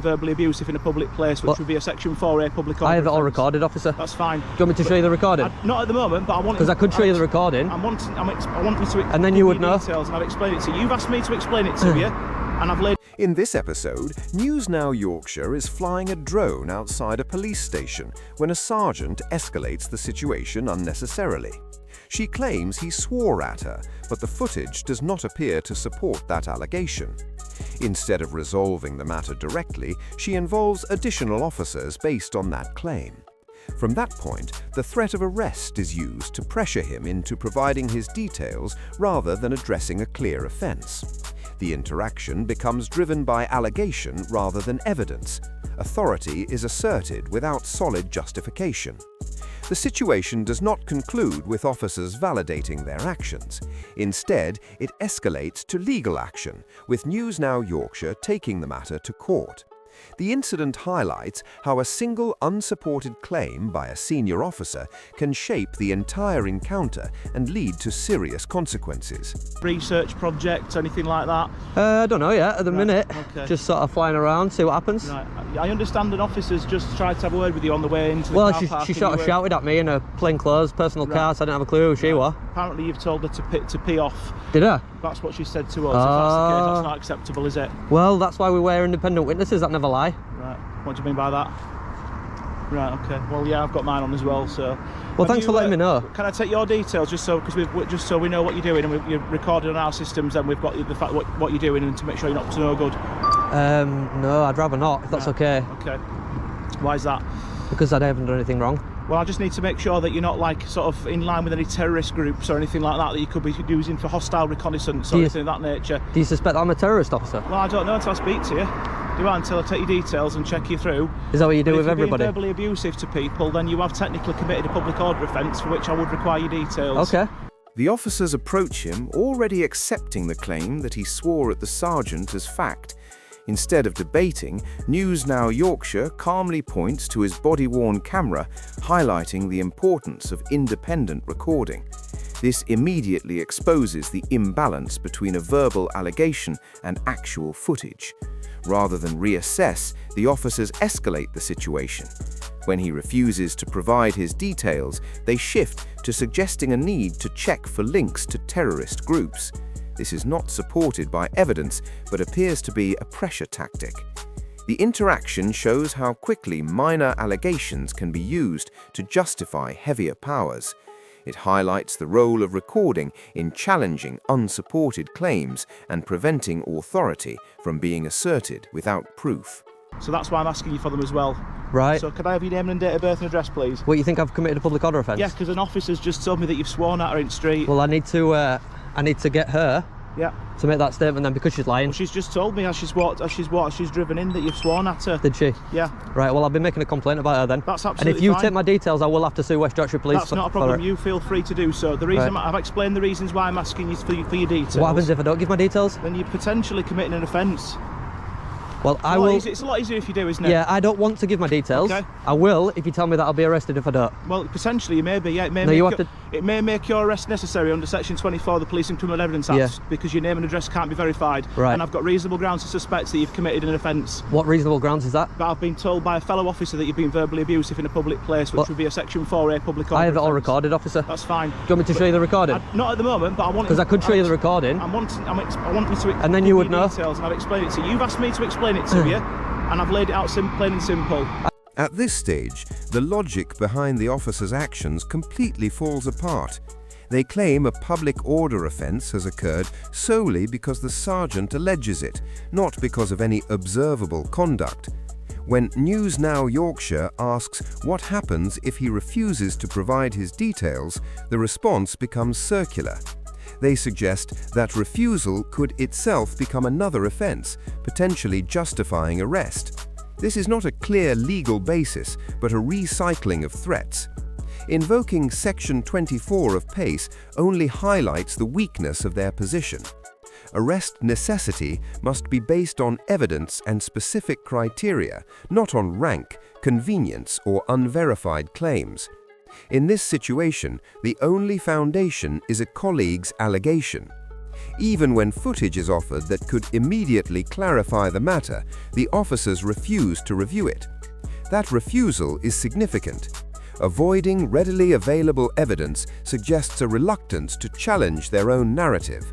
verbally abusive in a public place, which would be a section 4A public order. I have it all offence. recorded, officer. That's fine. Do you want me to show you the recording? Not at the moment, but I want. Because I could show you the recording. I want you to. And then you would know. Details, and I've explained it to you. You've asked me to explain it to you, and I've laid. In this episode, Now Yorkshire is flying a drone outside a police station when a sergeant escalates the situation unnecessarily. She claims he swore at her, but the footage does not appear to support that allegation. Instead of resolving the matter directly, she involves additional officers based on that claim. From that point, the threat of arrest is used to pressure him into providing his details rather than addressing a clear offence. The interaction becomes driven by allegation rather than evidence. Authority is asserted without solid justification. The situation does not conclude with officers validating their actions. Instead, it escalates to legal action, with Now Yorkshire taking the matter to court. The incident highlights how a single unsupported claim by a senior officer can shape the entire encounter and lead to serious consequences. Research project, anything like that? I don't know yet at the minute. Okay. Just sort of flying around, see what happens. Right. I understand an officer's just tried to have a word with you on the way into the car park. She sort of shouted at me in a plainclothes personal car, so I didn't have a clue who she was. Apparently you've told her to pee off. Did I? That's what she said to us. If that's the case, that's not acceptable, is it? Well, that's why we wear independent witnesses that never lie. Right. What do you mean by that? Right, okay. Well, yeah, I've got mine on as well, so... Well, thanks for letting me know. Can I take your details, just so we know what you're doing, and you're recorded on our systems, and we've got the fact what you're doing, and to make sure you're not up to no good? No, I'd rather not, if that's okay. Okay. Why is that? Because I haven't done anything wrong. Well, I just need to make sure that you're not, like, sort of in line with any terrorist groups or anything like that you could be using for hostile reconnaissance or anything of that nature. Do you suspect I'm a terrorist officer? Well, I don't know until I speak to you. Do I? Until I take your details and check you through. Is that what you do with everybody? If you're being verbally abusive to people, then you have technically committed a public order offence for which I would require your details. Okay. The officers approach him, already accepting the claim that he swore at the sergeant as fact. Instead of debating, Now Yorkshire calmly points to his body-worn camera, highlighting the importance of independent recording. This immediately exposes the imbalance between a verbal allegation and actual footage. Rather than reassess, the officers escalate the situation. When he refuses to provide his details, they shift to suggesting a need to check for links to terrorist groups. This is not supported by evidence, but appears to be a pressure tactic. The interaction shows how quickly minor allegations can be used to justify heavier powers. It highlights the role of recording in challenging unsupported claims and preventing authority from being asserted without proof. So that's why I'm asking you for them as well. Right. So could I have your name and date of birth and address, please? What, you think I've committed a public order offence? Yeah, because an officer's just told me that you've sworn at her in the street. Well, I need to get her to make that statement then, because she's lying. Well, she's just told me as she's driven in that you've sworn at her. Did she? Yeah. Right, well, I'll be making a complaint about her then. That's absolutely fine. And if you take my details, I will have to sue West Yorkshire Police. That's not a problem. You feel free to do so. The reason I've explained the reasons why I'm asking you for your details. What happens if I don't give my details? Then you're potentially committing an offence. Well, I will. It's a lot easier if you do, isn't it? Yeah, I don't want to give my details. Okay. I will if you tell me that I'll be arrested if I don't. Well, potentially you may be. Yeah, it may make your arrest necessary under Section 24 of the Police and Criminal Evidence Act, because your name and address can't be verified. Right. And I've got reasonable grounds to suspect that you've committed an offence. What reasonable grounds is that? But I've been told by a fellow officer that you've been verbally abusive in a public place, which would be a Section 4A public order. I have it all offence. recorded, officer. That's fine. Do you want me to show you the recording? Not at the moment, but I want. Because I could show you the recording. I want you to. And then you would know. Details, and I've explained it to you. You've asked me to explain it to you, and I've laid it out plain and simple. At this stage, the logic behind the officers' actions completely falls apart. They claim a public order offence has occurred solely because the sergeant alleges it, not because of any observable conduct. When Now Yorkshire asks what happens if he refuses to provide his details, the response becomes circular. They suggest that refusal could itself become another offence, potentially justifying arrest. This is not a clear legal basis, but a recycling of threats. Invoking Section 24 of PACE only highlights the weakness of their position. Arrest necessity must be based on evidence and specific criteria, not on rank, convenience, or unverified claims. In this situation, the only foundation is a colleague's allegation. Even when footage is offered that could immediately clarify the matter, the officers refuse to review it. That refusal is significant. Avoiding readily available evidence suggests a reluctance to challenge their own narrative.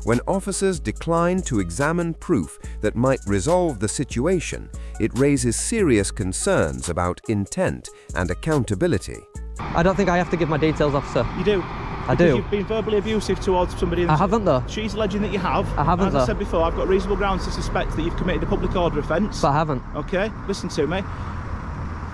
When officers decline to examine proof that might resolve the situation, it raises serious concerns about intent and accountability. I don't think I have to give my details, officer. You do. I do. You've been verbally abusive towards somebody. I haven't, though. She's alleging that you have. I haven't, though. As I said before, I've got reasonable grounds to suspect that you've committed a public order offence. But I haven't. Okay, listen to me.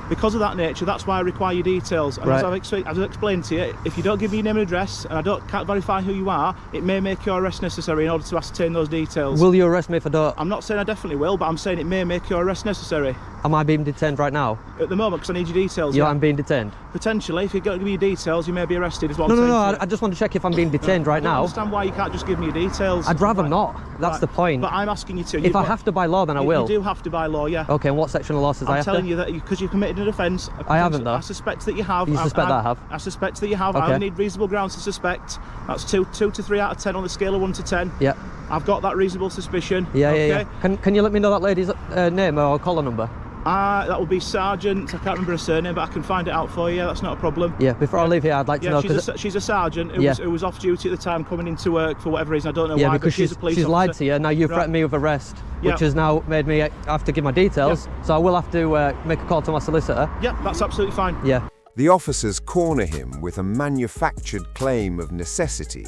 Because of that nature, that's why I require your details. And right. as I've explained to you, if you don't give me your name and address, and can't verify who you are, it may make your arrest necessary in order to ascertain those details. Will you arrest me if I don't? I'm not saying I definitely will, but I'm saying it may make your arrest necessary. Am I being detained right now? At the moment, because I need your details. Yeah, I'm being detained. Potentially, if you don't give me your details, you may be arrested. Is what No, I'm saying. No, I just want to check if I'm being detained right now. I don't understand why you can't just give me your details. I'd rather not. That's the point. But I'm asking you to. If I have to by law, then I will. You do have to by law, yeah. Okay, and what section of law says I have to? I'm telling you that because you've committed an offence. I haven't, though. I suspect that you have. You suspect that I have? I suspect that you have. Okay. I only need reasonable grounds to suspect. That's 2 to 3 out of 10 on the scale of 1 to 10. Yeah. I've got that reasonable suspicion. Yeah, okay? yeah. Can you let me know that lady's name or collar number? That will be Sergeant. I can't remember her surname, but I can find it out for you. That's not a problem. Yeah, before I leave here, I'd like to know. She's a sergeant who was off duty at the time, coming into work for whatever reason. I don't know why. Yeah, because she's a police officer. lied to you. Now you've threatened me with arrest, which has now made me have to give my details. So I will have to make a call to my solicitor. Yeah, that's absolutely fine. Yeah. The officers corner him with a manufactured claim of necessity.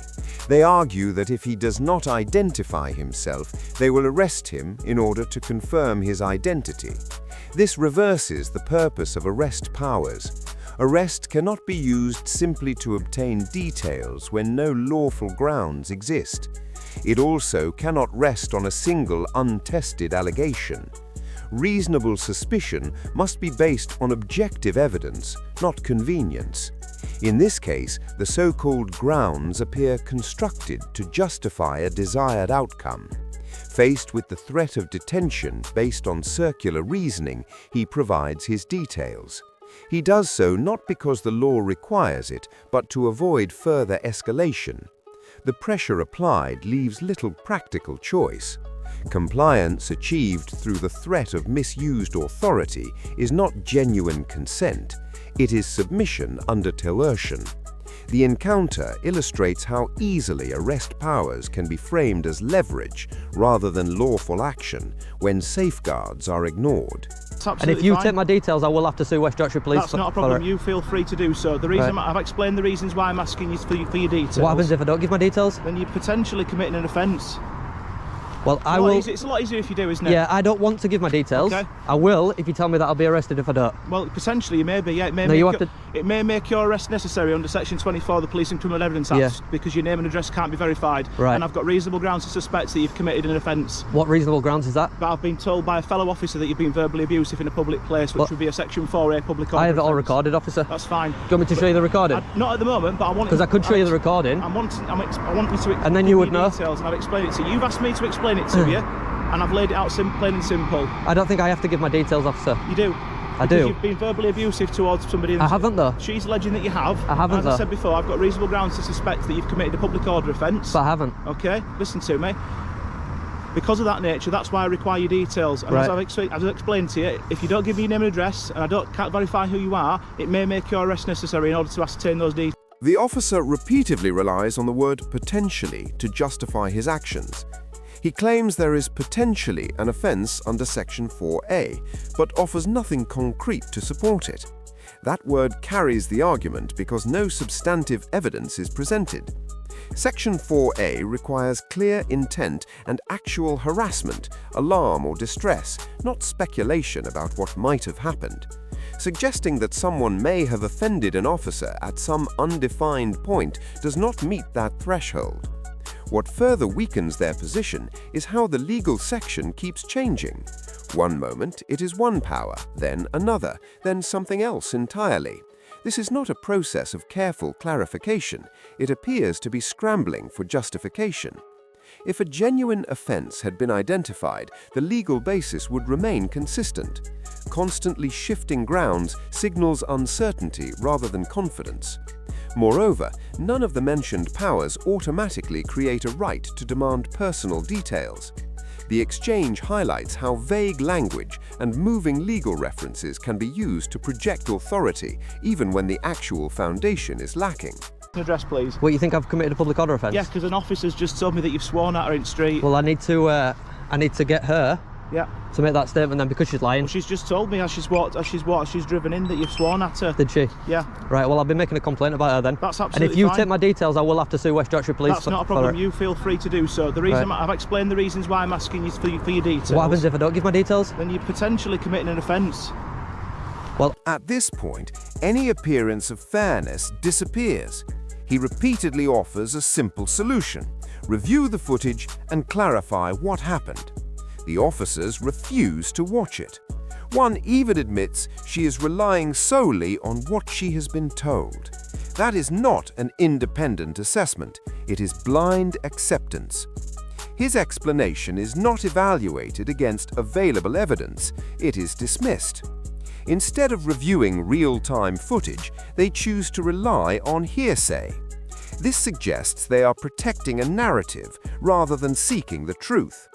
They argue that if he does not identify himself, they will arrest him in order to confirm his identity. This reverses the purpose of arrest powers. Arrest cannot be used simply to obtain details when no lawful grounds exist. It also cannot rest on a single untested allegation. Reasonable suspicion must be based on objective evidence, not convenience. In this case, the so-called grounds appear constructed to justify a desired outcome. Faced with the threat of detention based on circular reasoning, he provides his details. He does so not because the law requires it, but to avoid further escalation. The pressure applied leaves little practical choice. Compliance achieved through the threat of misused authority is not genuine consent. It is submission under coercion. The encounter illustrates how easily arrest powers can be framed as leverage rather than lawful action when safeguards are ignored. And if you take my details, I will have to sue West Yorkshire Police. That's not a problem. You feel free to do so. The reason I've explained the reasons why I'm asking you for your details. What happens if I don't give my details? Then you're potentially committing an offence. Well, I will. It's a lot easier if you do, isn't it? Yeah, I don't want to give my details. Okay. I will if you tell me that I'll be arrested if I don't. Well, potentially you may be. Yeah, it may make your arrest necessary under Section 24 of the Police and Criminal Evidence Act because your name and address can't be verified. Right. And I've got reasonable grounds to suspect that you've committed an offence. What reasonable grounds is that? But I've been told by a fellow officer that you've been verbally abusive in a public place, which would be a Section 4A public order. I have it all offence. recorded, officer. That's fine. Do you want me to show you the recording? Not at the moment, but I want. Because I could show you the recording. I want you to. And then you would know. Details, and I've explained it to you. You've asked me to explain it to you. And I've laid it out plain and simple. I don't think I have to give my details, officer. You do. I do. You've been verbally abusive towards somebody. I haven't, though. She's alleging that you have. I haven't, As I said before, I've got reasonable grounds to suspect that you've committed a public order offence. But I haven't. Okay, listen to me. Because of that nature, that's why I require your details. And as I've explained to you, if you don't give me your name and address, and can't verify who you are, it may make your arrest necessary in order to ascertain those details. The officer repeatedly relies on the word potentially to justify his actions. He claims there is potentially an offence under Section 4A, but offers nothing concrete to support it. That word carries the argument because no substantive evidence is presented. Section 4A requires clear intent and actual harassment, alarm or distress, not speculation about what might have happened. Suggesting that someone may have offended an officer at some undefined point does not meet that threshold. What further weakens their position is how the legal section keeps changing. One moment it is one power, then another, then something else entirely. This is not a process of careful clarification. It appears to be scrambling for justification. If a genuine offence had been identified, the legal basis would remain consistent. Constantly shifting grounds signals uncertainty rather than confidence. Moreover, none of the mentioned powers automatically create a right to demand personal details. The exchange highlights how vague language and moving legal references can be used to project authority even when the actual foundation is lacking. Address, please. What, you think I've committed a public order offence? Yeah, because an officer's just told me that you've sworn at her in the street. Well, I need to get her to make that statement then, because she's lying. Well, she's just told me as she's driven in that you've sworn at her. Did she? Yeah. Right, well, I'll be making a complaint about her then. That's absolutely fine. And if you fine. take my details, I will have to sue West Yorkshire Police. That's not a problem. You feel free to do so. The reason I've explained the reasons why I'm asking you for your details. What happens if I don't give my details? Then you're potentially committing an offence. Well, at this point, any appearance of fairness disappears. He repeatedly offers a simple solution: review the footage and clarify what happened. The officers refuse to watch it. One even admits she is relying solely on what she has been told. That is not an independent assessment. It is blind acceptance. His explanation is not evaluated against available evidence. It is dismissed. Instead of reviewing real-time footage, they choose to rely on hearsay. This suggests they are protecting a narrative rather than seeking the truth.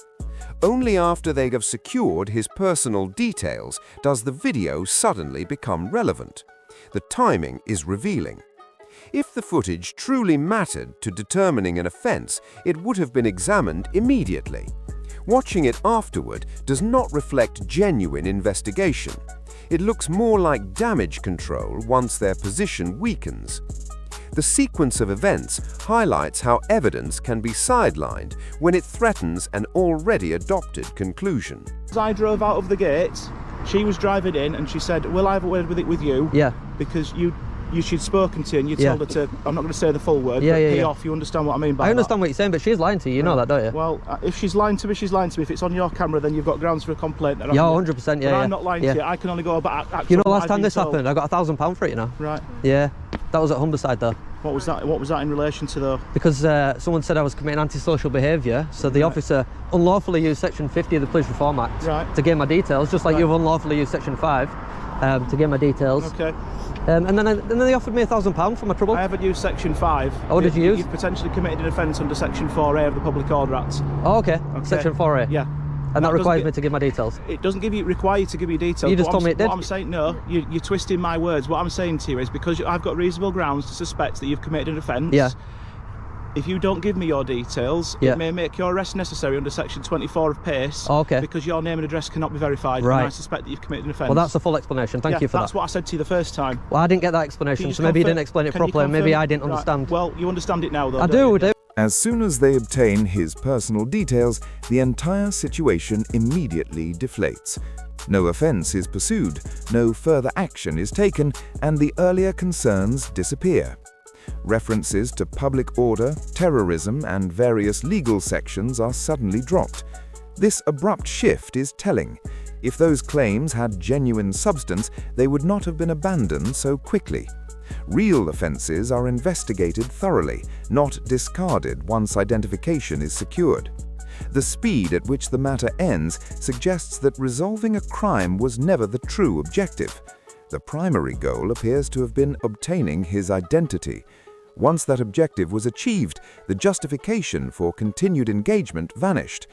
Only after they have secured his personal details does the video suddenly become relevant. The timing is revealing. If the footage truly mattered to determining an offence, it would have been examined immediately. Watching it afterward does not reflect genuine investigation. It looks more like damage control once their position weakens. The sequence of events highlights how evidence can be sidelined when it threatens an already adopted conclusion. As I drove out of the gate, she was driving in and she said, "Will I have a word with you?" Yeah. Because she'd spoken to you and you told her to, I'm not going to say the full word, but pee off. You understand what I mean by that? I understand what you're saying, but she's lying to you. You know that, don't you? Well, if she's lying to me, she's lying to me. If it's on your camera, then you've got grounds for a complaint. Yeah, 100%. Yeah, but I'm not lying to you. I can only go about. You know, last time this happened, I got £1,000 for it. You know. Right. Yeah, that was at Humberside though. What was that? What was that in relation to though? Because someone said I was committing antisocial behaviour, so the officer unlawfully used Section 50 of the Police Reform Act to gain my details, just like you've unlawfully used Section 5 to gain my details. Okay. And then they offered me £1,000 for my trouble. I haven't used Section 5. Oh, did you use? You've potentially committed an offence under Section 4A of the Public Order Act. Oh, okay. Section 4A. Yeah. And that requires me to give my details. It doesn't require you to give your details. You just told me it did. What I'm saying, no, you're twisting my words. What I'm saying to you is because I've got reasonable grounds to suspect that you've committed an offence. Yeah. If you don't give me your details, it may make your arrest necessary under Section 24 of PACE. Oh, okay. Because your name and address cannot be verified. Right. And I suspect that you've committed an offence. Well, that's the full explanation. Thank you for that. That's what I said to you the first time. Well, I didn't get that explanation, so maybe you didn't explain it properly, and maybe I didn't understand. Well, you understand it now, though. I do. As soon as they obtain his personal details, the entire situation immediately deflates. No offence is pursued, no further action is taken, and the earlier concerns disappear. References to public order, terrorism, and various legal sections are suddenly dropped. This abrupt shift is telling. If those claims had genuine substance, they would not have been abandoned so quickly. Real offences are investigated thoroughly, not discarded once identification is secured. The speed at which the matter ends suggests that resolving a crime was never the true objective. The primary goal appears to have been obtaining his identity. Once that objective was achieved, the justification for continued engagement vanished.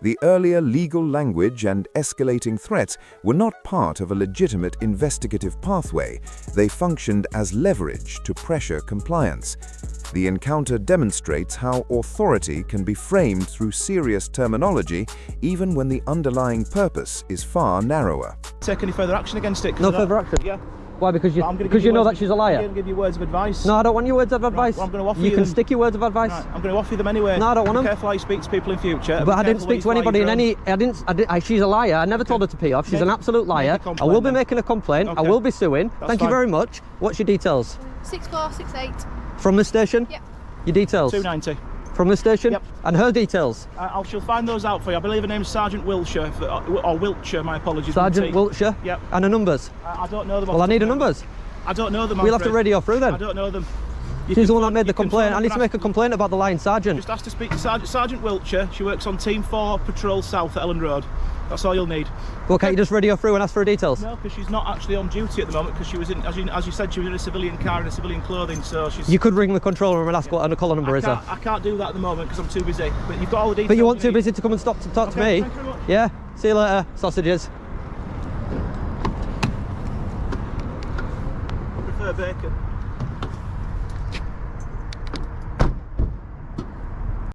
The earlier legal language and escalating threats were not part of a legitimate investigative pathway. They functioned as leverage to pressure compliance. The encounter demonstrates how authority can be framed through serious terminology, even when the underlying purpose is far narrower. Take any further action against it? No further action? Yeah. Why? Because you know that she's a liar? I'm going to give you words of advice. No, I don't want your words of advice. Well, I'm going to offer you you can them. stick your words of advice. Right, I'm going to offer you them anyway. No, I don't want them. Be careful how you speak to people in future. But I didn't speak to anybody in any... she's a liar. I never told her to pee off. She's an absolute liar. I will be making a complaint. I will be suing. Thank you very much. What's your details? 6468. From the station? Yep. Your details? 290. From the station? Yep. And her details? She'll find those out for you. I believe her name's Sergeant Wiltshire, or Wiltshire, my apologies. Sergeant Wiltshire? Yep. And her numbers? I don't know them. Well, I need her numbers. I don't know them. We'll have to radio through then. I don't know them. She's the one that made the complaint. I need to make a complaint about the lying sergeant. Just ask to speak to Sergeant Wiltshire. She works on Team 4 Patrol South at Ellen Road. That's all you'll need. Well, can't you just radio through and ask for her details? No, because she's not actually on duty at the moment, because she was in, as you said, she was in a civilian car in a civilian clothing, so she's... You could ring the control room and ask what her collar number is. I can't do that at the moment because I'm too busy, but you've got all the details. But you weren't too busy to come and stop to talk to me? Thank you very much. Yeah, see you later, sausages. I prefer bacon.